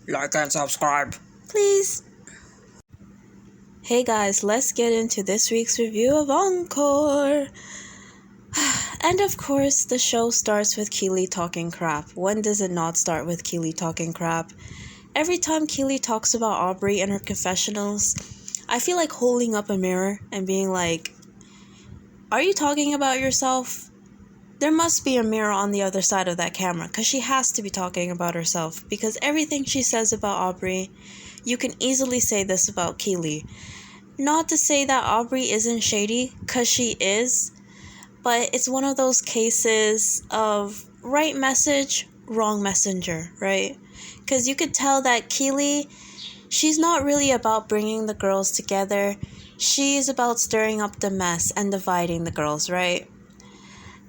like and subscribe, please. Hey guys, let's get into this week's review of Encore. And of course, the show starts with Keely talking crap. When does it not start with Keely talking crap? Every time Keely talks about Aubrey in her confessionals, I feel like holding up a mirror and being like, are you talking about yourself? There must be a mirror on the other side of that camera, because she has to be talking about herself, because everything she says about Aubrey, you can easily say this about Keely. Not to say that Aubrey isn't shady, because she is, but it's one of those cases of right message, wrong messenger, right? Because you could tell that Keely, she's not really about bringing the girls together. She's about stirring up the mess and dividing the girls, right?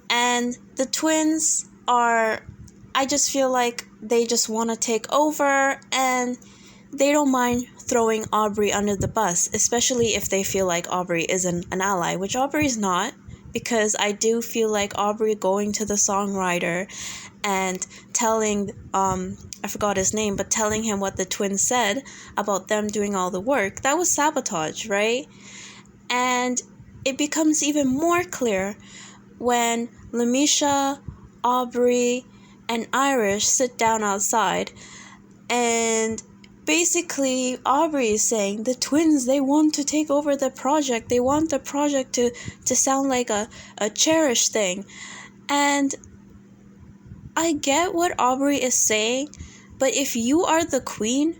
And the twins are, I just feel like they just want to take over, and they don't mind throwing Aubrey under the bus, especially if they feel like Aubrey isn't an ally, which Aubrey's not, because I do feel like Aubrey going to the songwriter and telling, I forgot his name, but telling him what the twins said about them doing all the work, that was sabotage, right? And it becomes even more clear when Lamisha, Aubrey, and Irish sit down outside, and basically Aubrey is saying the twins, they want to take over the project. They want the project to sound like a cherished thing. And I get what Aubrey is saying, but if you are the queen,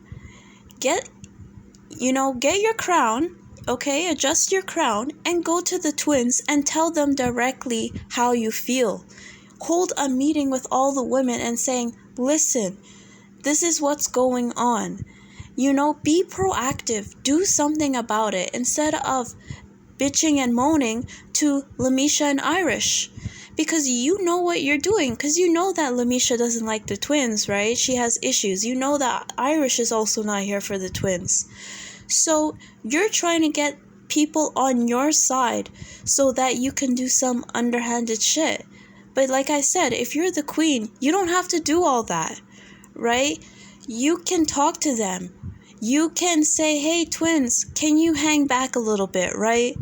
get your crown, okay? Adjust your crown and go to the twins and tell them directly how you feel. Hold a meeting with all the women and saying, listen, this is what's going on. Be proactive. Do something about it instead of bitching and moaning to Lamisha and Irish. Because you know what you're doing. Because you know that Lamisha doesn't like the twins, right? She has issues. You know that Irish is also not here for the twins. So you're trying to get people on your side so that you can do some underhanded shit. But like I said, if you're the queen, you don't have to do all that, right? You can talk to them. You can say, hey, twins, can you hang back a little bit, right?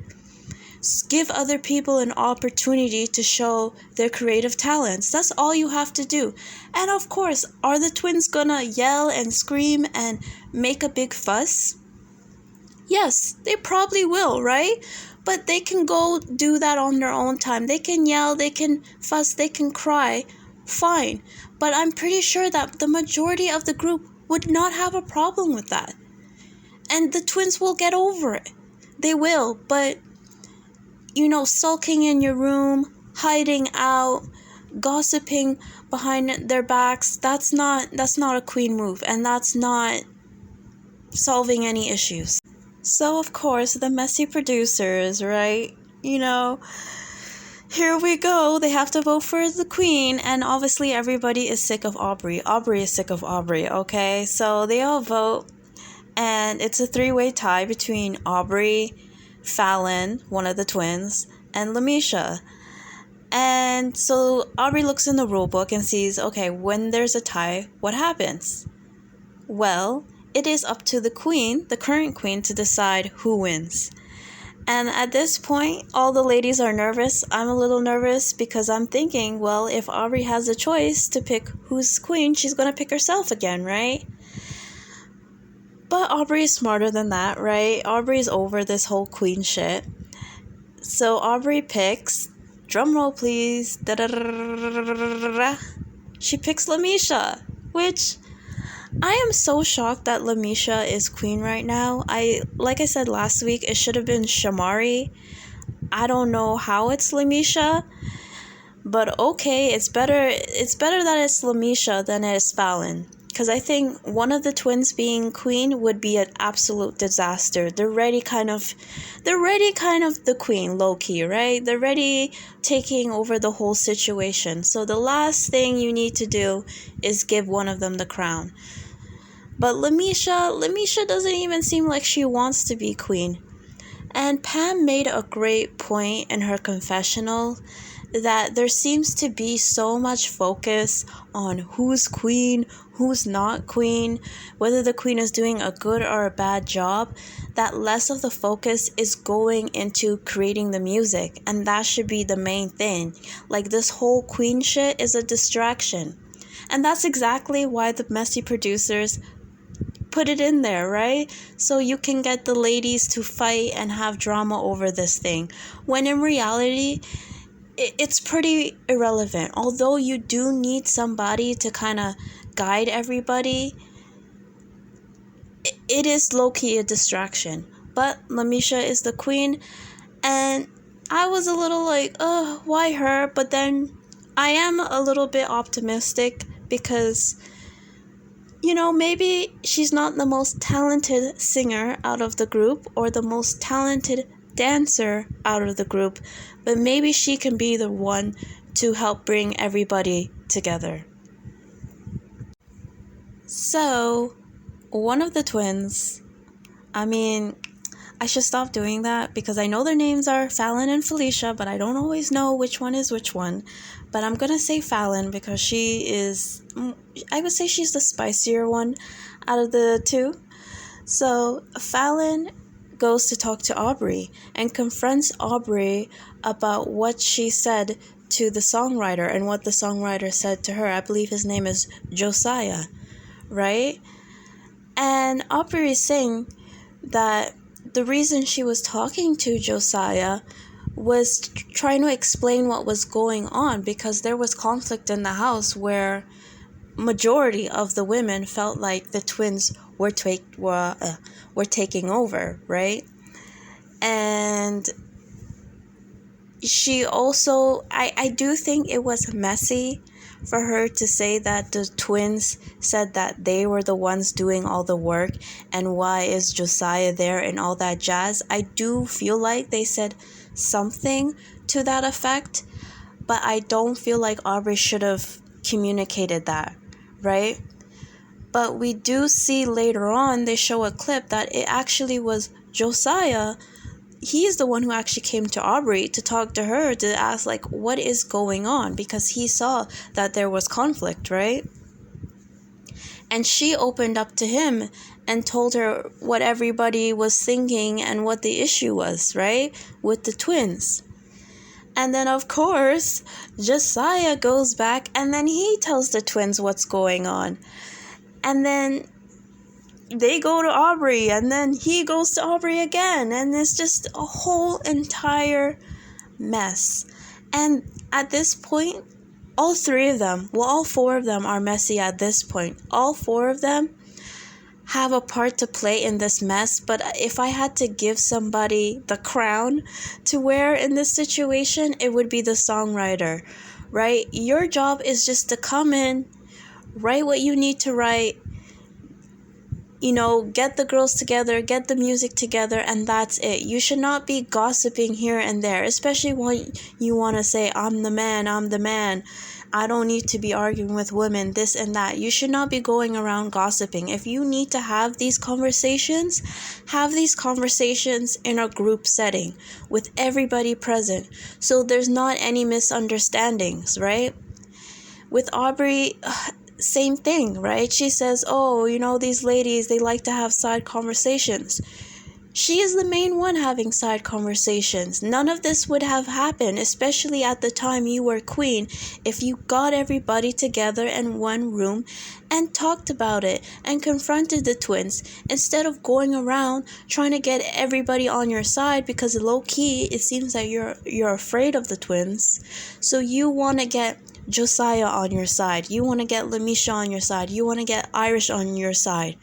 Give other people an opportunity to show their creative talents. That's all you have to do. And of course, are the twins gonna yell and scream and make a big fuss? Yes, they probably will, right? But they can go do that on their own time. They can yell, they can fuss, they can cry. Fine. But I'm pretty sure that the majority of the group would not have a problem with that. And the twins will get over it. They will. But, sulking in your room, hiding out, gossiping behind their backs, that's not a queen move. And that's not solving any issues. So, of course, the messy producers, right? Here we go. They have to vote for the queen. And obviously, everybody is sick of Aubrey. Aubrey is sick of Aubrey, okay? So, they all vote. And it's a 3-way tie between Aubrey, Fallon, one of the twins, and Lamisha. And so, Aubrey looks in the rule book and sees, okay, when there's a tie, what happens? Well, it is up to the queen, the current queen, to decide who wins. And at this point, all the ladies are nervous. I'm a little nervous because I'm thinking, well, if Aubrey has a choice to pick who's queen, she's going to pick herself again, right? But Aubrey is smarter than that, right? Aubrey's over this whole queen shit. So Aubrey picks, drumroll please, she picks Lamisha, which I am so shocked that Lamisha is queen right now. Like I said last week, it should have been Shamari. I don't know how it's Lamisha, but okay, it's better that it's Lamisha than it's Fallon. Because I think one of the twins being queen would be an absolute disaster. They're already kind of the queen, low-key, right? They're already taking over the whole situation. So the last thing you need to do is give one of them the crown. But Lamisha doesn't even seem like she wants to be queen. And Pam made a great point in her confessional that there seems to be so much focus on who's queen, who's not queen, whether the queen is doing a good or a bad job, that less of the focus is going into creating the music, and that should be the main thing. Like, this whole queen shit is a distraction. And that's exactly why the messy producers put it in there, right? So you can get the ladies to fight and have drama over this thing, when in reality it's pretty irrelevant. Although you do need somebody to kind of guide everybody, it is low-key a distraction. But Lamisha is the queen, and I was a little like, oh, why her? But then I am a little bit optimistic because, you know, maybe she's not the most talented singer out of the group or the most talented dancer out of the group, but maybe she can be the one to help bring everybody together. So, one of the twins, I should stop doing that because I know their names are Fallon and Felicia, but I don't always know which one is which one. But I'm gonna say Fallon because I would say she's the spicier one out of the two. So Fallon goes to talk to Aubrey and confronts Aubrey about what she said to the songwriter and what the songwriter said to her. I believe his name is Josiah, right? And Aubrey is saying that the reason she was talking to Josiah was trying to explain what was going on, because there was conflict in the house where majority of the women felt like the twins were taking over, right? And she also, I do think it was messy for her to say that the twins said that they were the ones doing all the work and why is Josiah there and all that jazz. I do feel like they said something to that effect, but I don't feel like Aubrey should have communicated that, right? But we do see later on, they show a clip that it actually was Josiah. He's the one who actually came to Aubrey to talk to her, to ask, like, what is going on? Because he saw that there was conflict, right? And she opened up to him and told her what everybody was thinking and what the issue was, right? With the twins. And then, of course, Josiah goes back and then he tells the twins what's going on. And then they go to Aubrey, and then he goes to Aubrey again, and it's just a whole entire mess. And at this point, all four of them are messy at this point. All four of them have a part to play in this mess, but if I had to give somebody the crown to wear in this situation, it would be the songwriter, right? Your job is just to come in, write what you need to write, you know, get the girls together, get the music together, and that's it. You should not be gossiping here and there, especially when you want to say, I'm the man, I don't need to be arguing with women, this and that. You should not be going around gossiping. If you need to have these conversations in a group setting with everybody present, so there's not any misunderstandings, right? With Aubrey, same thing, right? She says, oh, you know, these ladies, they like to have side conversations. She is the main one having side conversations. None of this would have happened, especially at the time you were queen, if you got everybody together in one room and talked about it and confronted the twins, instead of going around trying to get everybody on your side, because low-key, it seems that you're afraid of the twins. So you want to get Josiah on your side, you want to get Lamisha on your side, you want to get Irish on your side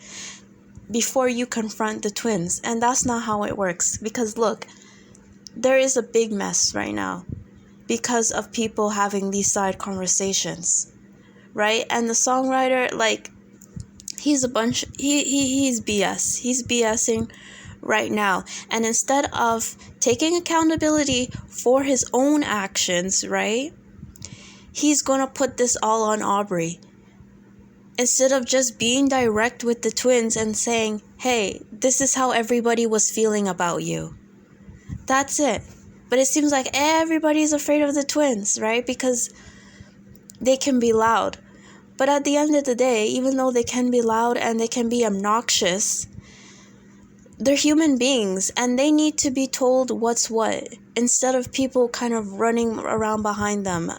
before you confront the twins. And that's not how it works, because look, there is a big mess right now because of people having these side conversations, right? And the songwriter, like, he's BS. He's BSing right now. And instead of taking accountability for his own actions, right, he's gonna put this all on Aubrey. Instead of just being direct with the twins and saying, hey, this is how everybody was feeling about you. That's it. But it seems like everybody's afraid of the twins, right? Because they can be loud. But at the end of the day, even though they can be loud and they can be obnoxious, they're human beings and they need to be told what's what instead of people kind of running around behind them.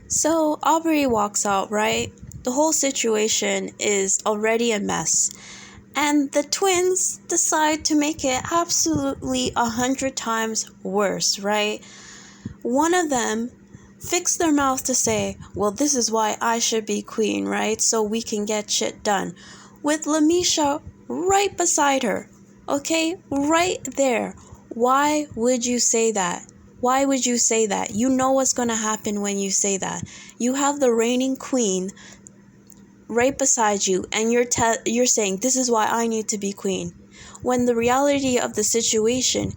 So Aubrey walks out, right? The whole situation is already a mess. And the twins decide to make it absolutely 100 times worse, right? One of them fixed their mouth to say, well, this is why I should be queen, right? So we can get shit done. With Lamisha right beside her, okay? Right there. Why would you say that? Why would you say that? You know what's going to happen when you say that. You have the reigning queen right beside you and you're saying, this is why I need to be queen. When the reality of the situation,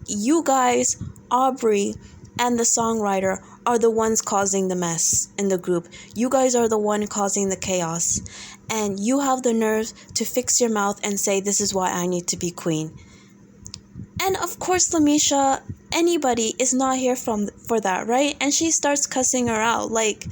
you guys, Aubrey and the songwriter, are the ones causing the mess in the group. You guys are the one causing the chaos. And you have the nerve to fix your mouth and say, this is why I need to be queen. And of course, Lamisha, anybody is not here for that, right? And she starts cussing her out. Like,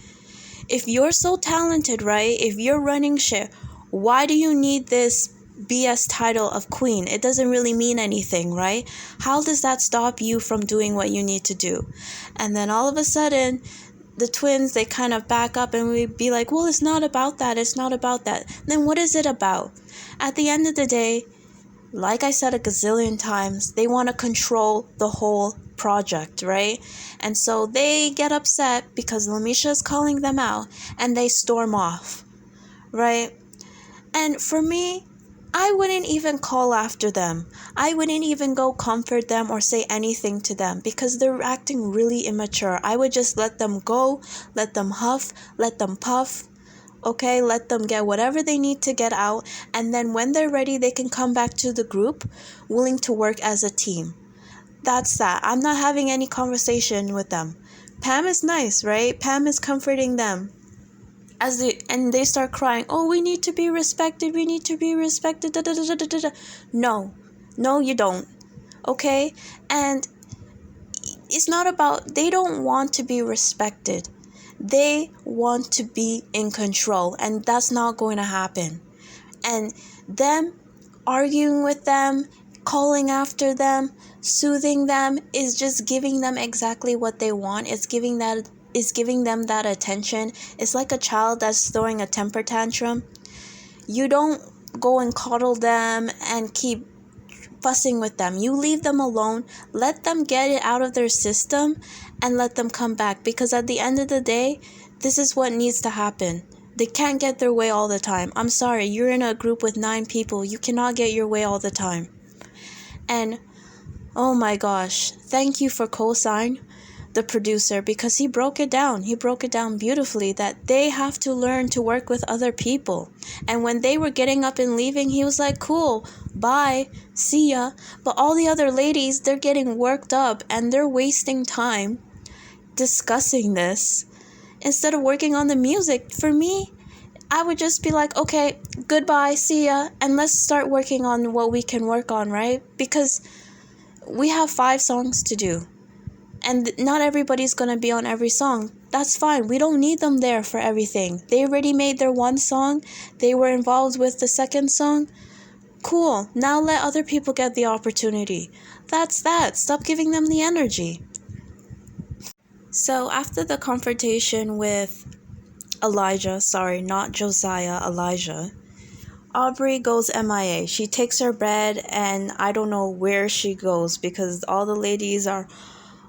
if you're so talented, right? If you're running shit, why do you need this BS title of queen? It doesn't really mean anything, right? How does that stop you from doing what you need to do? And then all of a sudden, the twins, they kind of back up and we'd be like, well, it's not about that. It's not about that. Then what is it about? At the end of the day, like I said a gazillion times, they want to control the whole project, right? And so they get upset because Lamisha is calling them out and they storm off, right? And for me, I wouldn't even call after them. I wouldn't even go comfort them or say anything to them because they're acting really immature. I would just let them go, let them huff, let them puff. Okay, let them get whatever they need to get out, and then when they're ready, they can come back to the group, willing to work as a team. That's that. I'm not having any conversation with them. Pam is nice, right? Pam is comforting them. And they start crying, oh, we need to be respected, we need to be respected, da, da, da, da, da, da. No, you don't. Okay? And it's not about, they don't want to be respected. They want to be in control, and that's not going to happen. And them arguing with them, calling after them, soothing them is just giving them exactly what they want. It's giving them that attention. It's like a child that's throwing a temper tantrum. You don't go and coddle them and keep fussing with them. You leave them alone, let them get it out of their system, and let them come back. Because at the end of the day, this is what needs to happen. They can't get their way all the time. I'm sorry, you're in a group with 9 people. You cannot get your way all the time. And, oh my gosh, thank you for Cosign, the producer, because he broke it down. He broke it down beautifully that they have to learn to work with other people. And when they were getting up and leaving, he was like, cool, bye, see ya. But all the other ladies, they're getting worked up and they're wasting time discussing this instead of working on the music. For me, I would just be like, okay, goodbye, see ya, and let's start working on what we can work on, right? Because we have 5 songs to do. And not everybody's going to be on every song. That's fine. We don't need them there for everything. They already made their 1 song. They were involved with the 2nd song. Cool. Now let other people get the opportunity. That's that. Stop giving them the energy. So after the confrontation with Elijah, Aubrey goes MIA. She takes her bed and I don't know where she goes because all the ladies are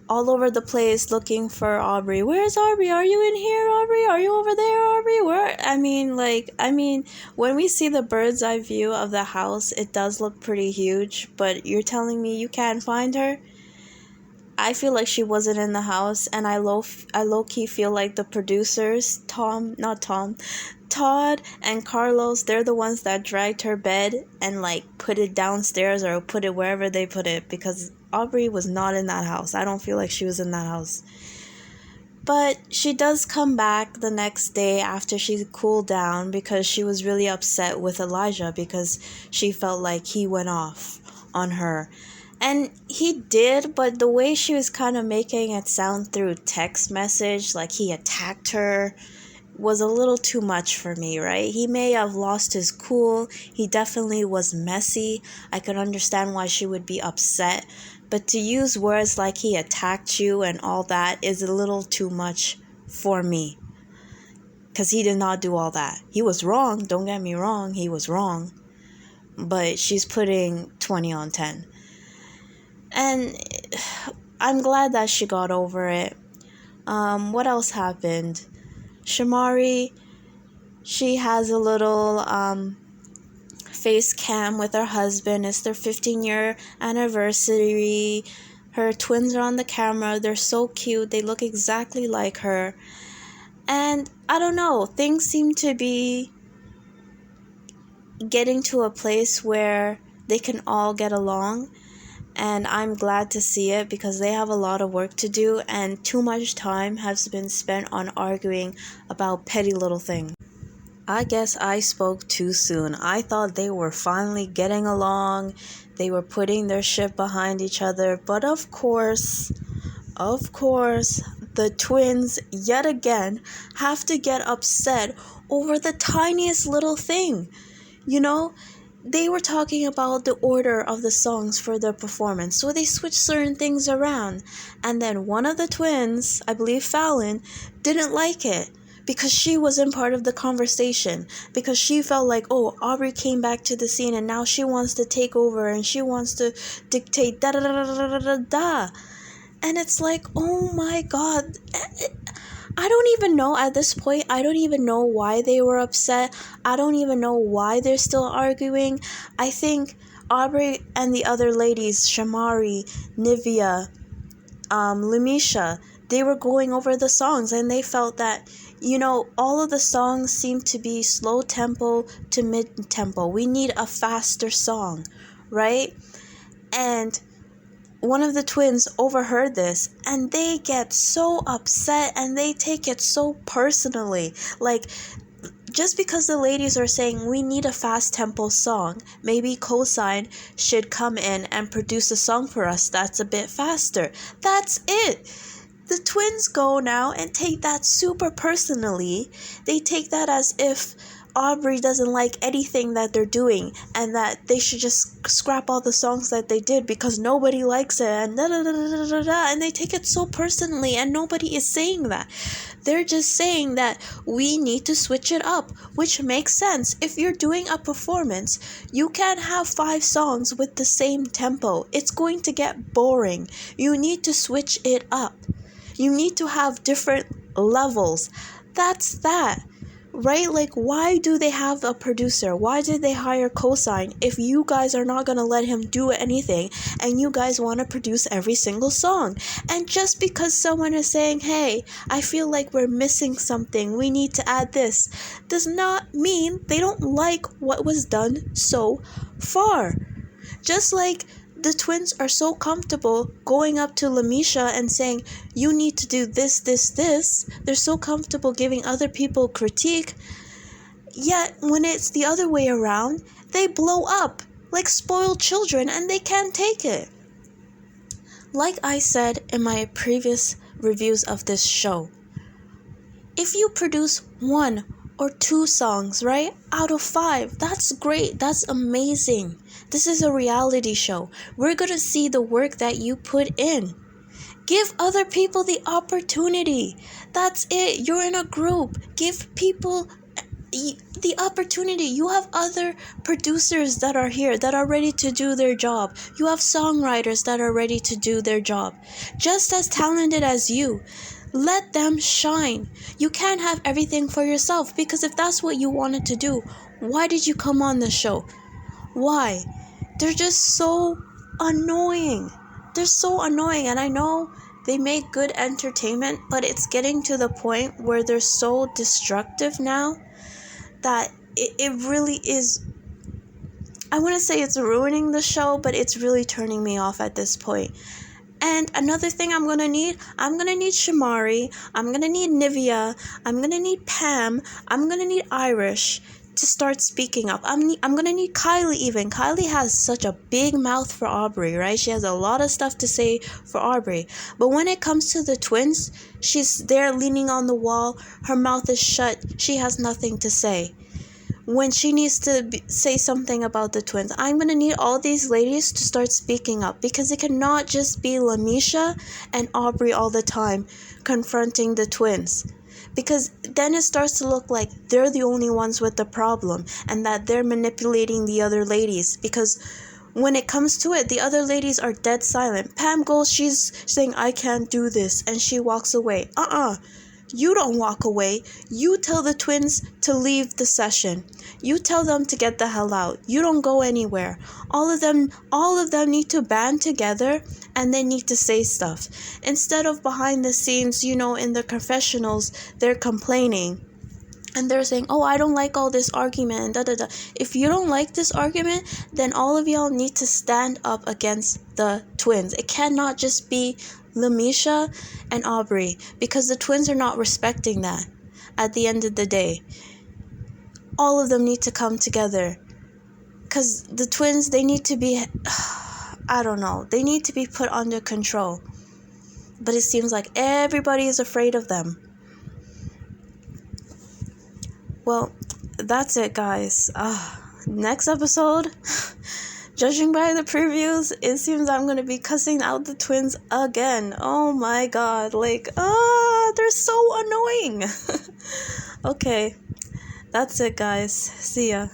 all over the place looking for Aubrey. Where's Aubrey? Are you in here, Aubrey? Are you over there, Aubrey? Where? I mean, when we see the bird's eye view of the house, it does look pretty huge, but you're telling me you can't find her? I feel like she wasn't in the house, and I low-key feel like the producers, Todd and Carlos, they're the ones that dragged her bed and like put it downstairs or put it wherever they put it, because Aubrey was not in that house. I don't feel like she was in that house. But she does come back the next day after she cooled down because she was really upset with Elijah because she felt like he went off on her. And he did, but the way she was kind of making it sound through text message, like he attacked her, was a little too much for me, right? He may have lost his cool. He definitely was messy. I could understand why she would be upset. But to use words like he attacked you and all that is a little too much for me. Because he did not do all that. He was wrong. Don't get me wrong. He was wrong. But she's putting 20 on 10. And I'm glad that she got over it. What else happened? Shamari, she has a little face cam with her husband. It's their 15-year anniversary. Her twins are on the camera. They're so cute. They look exactly like her. And I don't know, things seem to be getting to a place where they can all get along. And I'm glad to see it because they have a lot of work to do and too much time has been spent on arguing about petty little things. I guess I spoke too soon. I thought they were finally getting along. They were putting their shit behind each other. But of course, the twins yet again have to get upset over the tiniest little thing. You know? They were talking about the order of the songs for their performance, so they switched certain things around. And then one of the twins, I believe Fallon, didn't like it because she wasn't part of the conversation. Because she felt like, oh, Aubrey came back to the scene and now she wants to take over and she wants to dictate da da da da da da da. And it's like, oh my God. I don't even know at this point. I don't even know why they were upset. I don't even know why they're still arguing. I think Aubrey and the other ladies, Shamari, Nivea, Lumisha, they were going over the songs and they felt that, you know, all of the songs seem to be slow tempo to mid tempo. We need a faster song, right? And one of the twins overheard this and they get so upset and they take it so personally. Like, just because the ladies are saying we need a fast tempo song, maybe Cosign should come in and produce a song for us that's a bit faster. That's it. The twins go now and take that super personally. They take that as if Aubrey doesn't like anything that they're doing and that they should just scrap all the songs that they did because nobody likes it and da da da da da da, and they take it so personally and nobody is saying that. They're just saying that we need to switch it up, which makes sense. If you're doing a performance, you can't have 5 songs with the same tempo. It's going to get boring. You need to switch it up. You need to have different levels. That's that. Right? Like, why do they have a producer? Why did they hire Cosign if you guys are not going to let him do anything and you guys want to produce every single song? And just because someone is saying, hey, I feel like we're missing something, we need to add this, does not mean they don't like what was done so far. Just like the twins are so comfortable going up to Lamisha and saying, you need to do this, this, this. They're so comfortable giving other people critique. Yet, when it's the other way around, they blow up like spoiled children and they can't take it. Like I said in my previous reviews of this show, if you produce 1 or 2 songs, right, out of 5, that's great. That's amazing. This is a reality show. We're going to see the work that you put in. Give other people the opportunity. That's it. You're in a group. Give people the opportunity. You have other producers that are here that are ready to do their job. You have songwriters that are ready to do their job. Just as talented as you. Let them shine. You can't have everything for yourself, because if that's what you wanted to do, why did you come on the show? Why? They're just so annoying. They're so annoying, and I know they make good entertainment, but it's getting to the point where they're so destructive now that it really is. I want to say it's ruining the show, but it's really turning me off at this point. And another thing I'm going to need Shamari, I'm going to need Nivea, I'm going to need Pam, I'm going to need Irish to start speaking up. I'm gonna need Kylie even. Kylie has such a big mouth for Aubrey, right? She has a lot of stuff to say for Aubrey. But when it comes to the twins, she's there leaning on the wall. Her mouth is shut. She has nothing to say. When she needs to say something about the twins, I'm going to need all these ladies to start speaking up, because it cannot just be Lamisha and Aubrey all the time confronting the twins. Because then it starts to look like they're the only ones with the problem and that they're manipulating the other ladies. Because when it comes to it, the other ladies are dead silent. Pam goes, she's saying, I can't do this, and she walks away. You don't walk away. You tell the twins to leave the session. You tell them to get the hell out. You don't go anywhere. All of them need to band together, and they need to say stuff. Instead of behind the scenes, in the confessionals, they're complaining. And they're saying, oh, I don't like all this argument, da da da. If you don't like this argument, then all of y'all need to stand up against the twins. It cannot just be Lamisha and Aubrey, because the twins are not respecting that. At the end of the day, all of them need to come together, because the twins, they need to be I don't know, they need to be put under control. But it seems like everybody is afraid of them. Well, that's it, guys. Next episode, judging by the previews, it seems I'm going to be cussing out the twins again. Oh my god, they're so annoying. Okay, that's it, guys. See ya.